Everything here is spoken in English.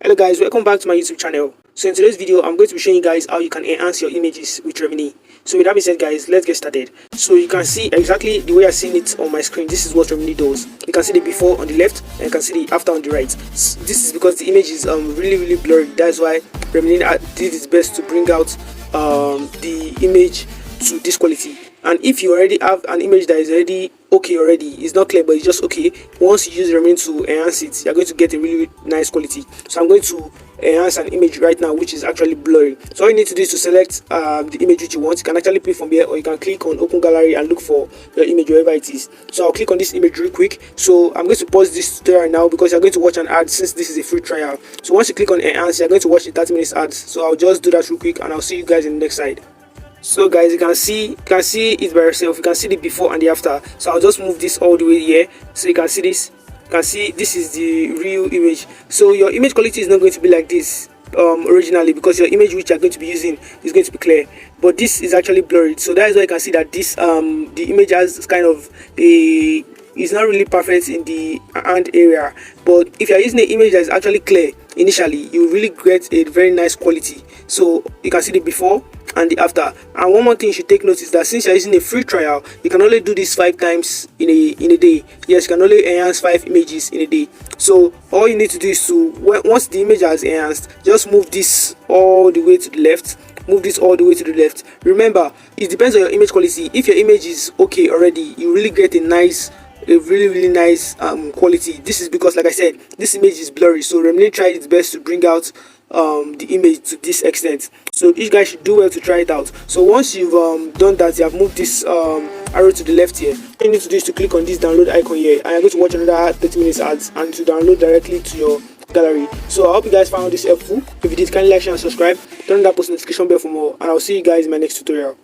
Hello guys, welcome back to my YouTube channel. So in today's video, I'm going to be showing you guys how you can enhance your images with Remini. So with that being said guys, let's get started. So you can see exactly the way I've seen it on my screen. This is what Remini does. You can see the before on the left and you can see the after on the right. This is because the image is really blurry. That's why Remini did its best to bring out the image to this quality. And if you already have an image that is already okay it's not clear but it's just okay, once you use Remini to enhance it, you're going to get a really nice quality. So I'm going to enhance an image right now which is actually blurry. So all you need to do is to select the image which you want. You can actually pick from here, or you can click on open gallery and look for your image wherever it is. So I'll click on this image real quick. So I'm going to pause this tutorial now because you're going to watch an ad since this is a free trial. So once you click on enhance, you're going to watch the 30 minutes ads. So I'll just do that real quick and I'll see you guys in the next slide. So guys, you can see it by yourself. You can see the before and the after. So I'll just move this all the way here so you can see this. You can see this is the real image. So your image quality is not going to be like this originally, because your image which you're going to be using is going to be clear, but this is actually blurred. So that is why you can see that this the image has kind of a, it's not really perfect in the hand area, but if you're using an image that is actually clear initially, you really get a very nice quality. So you can see the before and the after. And one more thing you should take note is that since you're using a free trial, you can only do this 5 times in a day. Yes, you can only enhance 5 images in a day. So all you need to do is to, once the image has enhanced, just move this all the way to the left. Move this all the way to the left. Remember, it depends on your image quality. If your image is okay already, you really get a really nice quality. This is because, like I said, this image is blurry, so Remini tried its best to bring out the image to this extent. So you guys should do well to try it out. So once you've done that, you have moved this arrow to the left here. All you need to do is to click on this download icon here, and you're going to watch another 30 minutes ads and to download directly to your gallery. So I hope you guys found this helpful. If you did, kindly like, share and subscribe. Turn on that post notification bell for more, and I'll see you guys in my next tutorial.